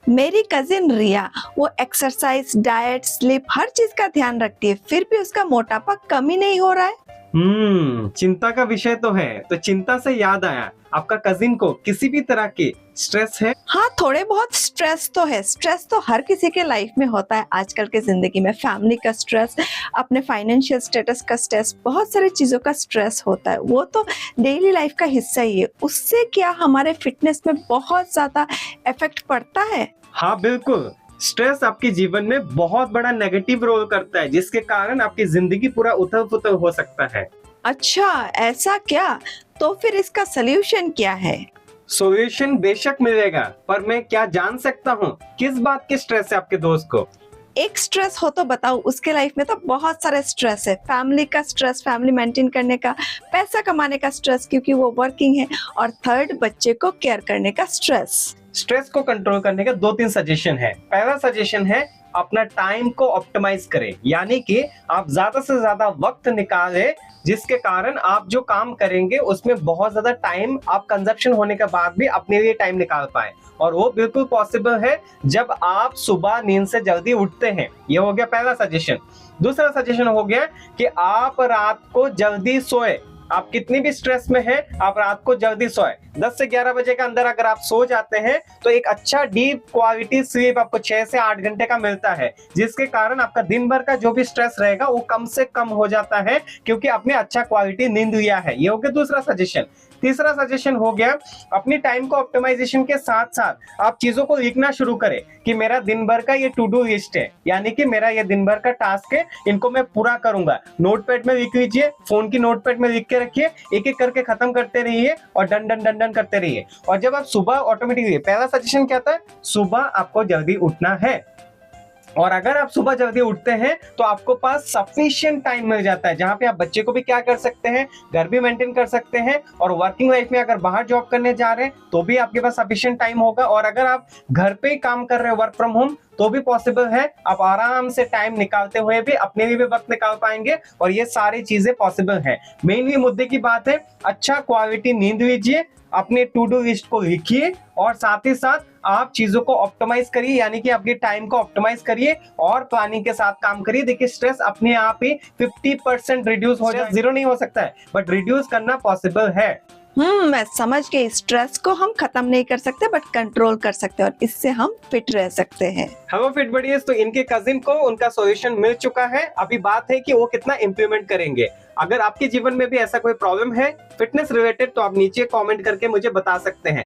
मेरी कजिन रिया, वो exercise, diet, sleep हर चीज का ध्यान रखती है, फिर भी उसका मोटापा कम ही नहीं हो रहा है। चिंता का विषय तो है। तो चिंता से याद आया, आपका कजिन को किसी भी तरह की स्ट्रेस है? हाँ, थोड़े बहुत स्ट्रेस तो है। स्ट्रेस तो हर किसी के लाइफ में होता है आजकल के जिंदगी में। फैमिली का स्ट्रेस, अपने फाइनेंशियल स्टेटस का स्ट्रेस, बहुत सारी चीजों का स्ट्रेस होता है। वो तो डेली लाइफ का हिस्सा ही है। उससे क्या हमारे फिटनेस में बहुत ज्यादा इफेक्ट पड़ता है। हाँ बिल्कुल, स्ट्रेस आपके जीवन में बहुत बड़ा नेगेटिव रोल करता है, जिसके कारण आपकी जिंदगी पूरा उथल-पुथल हो सकता है। अच्छा, ऐसा क्या? तो फिर इसका सोल्यूशन क्या है? सॉल्यूशन बेशक मिलेगा, पर मैं क्या जान सकता हूँ किस बात की स्ट्रेस है आपके दोस्त को? एक स्ट्रेस हो तो बताओ। उसके लाइफ में तो बहुत सारे स्ट्रेस है। फैमिली का स्ट्रेस, फैमिली मेंटेन करने का, पैसा कमाने का स्ट्रेस क्योंकि वो वर्किंग है, और थर्ड, बच्चे को केयर करने का स्ट्रेस। स्ट्रेस को कंट्रोल करने का 2-3 सजेशन है। पहला सजेशन है, अपना टाइम को ऑप्टिमाइज करें, यानी कि आप ज्यादा से ज्यादा वक्त निकालें, जिसके कारण आप जो काम करेंगे उसमें बहुत ज्यादा टाइम आप कंजप्शन होने के बाद भी अपने लिए टाइम निकाल पाए। और वो बिल्कुल पॉसिबल है जब आप सुबह नींद से जल्दी उठते हैं। ये हो गया पहला सजेशन। दूसरा सजेशन हो गया कि आप रात को जल्दी सोए। आप कितनी भी स्ट्रेस में हैं, आप रात को जल्दी सोए। 10 से 11 बजे के अंदर अगर आप सो जाते हैं तो एक अच्छा डीप क्वालिटी स्लीप आपको 6 से 8 घंटे का मिलता है, जिसके कारण आपका दिन भर का जो भी स्ट्रेस रहेगा वो कम से कम हो जाता है, क्योंकि आपने अच्छा क्वालिटी नींद लिया है। ये हो गया दूसरा सजेशन। तीसरा सजेशन हो गया, अपनी टाइम को ऑप्टिमाइजेशन के साथ साथ आप चीजों को लिखना शुरू करें कि मेरा दिन भर का ये टू डू लिस्ट है, यानी कि मेरा ये दिन भर का टास्क है, इनको मैं पूरा करूंगा। नोटपैड में लिख लीजिए, फोन की नोटपैड में लिख के रखिए, एक एक करके खत्म करते रहिए और डन डन डन डन करते रहिए। और जब आप सुबह ऑटोमेटिकली, पहला सजेशन क्या था, सुबह आपको जल्दी उठना है। और अगर आप सुबह जल्दी उठते हैं तो आपको पास सफिशिएंट टाइम मिल जाता है, जहां पे आप बच्चे को भी क्या कर सकते हैं, घर भी मेंटेन कर सकते हैं, और वर्किंग लाइफ में अगर बाहर जॉब करने जा रहे हैं तो भी आपके पास सफिशिएंट टाइम होगा। और अगर आप घर पे ही काम कर रहे हैं, वर्क फ्रॉम होम, तो भी पॉसिबल है। आप आराम से टाइम निकालते हुए भी अपने लिए भी वक्त निकाल पाएंगे, और ये सारी चीजें पॉसिबल है। मेनली मुद्दे की बात है, अच्छा क्वालिटी नींद लीजिए, अपने टू डू लिस्ट को लिखिए, और साथ ही साथ आप चीजों को ऑप्टिमाइज करिए, यानी कि आपके टाइम को ऑप्टिमाइज करिए और प्लानिंग के साथ काम करिए। देखिए, स्ट्रेस अपने आप ही 50% रिड्यूस हो जाए। जीरो नहीं हो सकता है, बट रिड्यूस करना पॉसिबल है। मैं समझ गई। स्ट्रेस को हम खत्म नहीं कर सकते, बट कंट्रोल कर सकते हैं, और इससे हम फिट रह सकते हैं। हेलो फिट बडीज, तो इनके कजिन को उनका सॉल्यूशन मिल चुका है। अभी बात है कि वो कितना इंप्लीमेंट करेंगे। अगर आपके जीवन में भी ऐसा कोई प्रॉब्लम है फिटनेस रिलेटेड, तो आप नीचे कमेंट करके मुझे बता सकते हैं।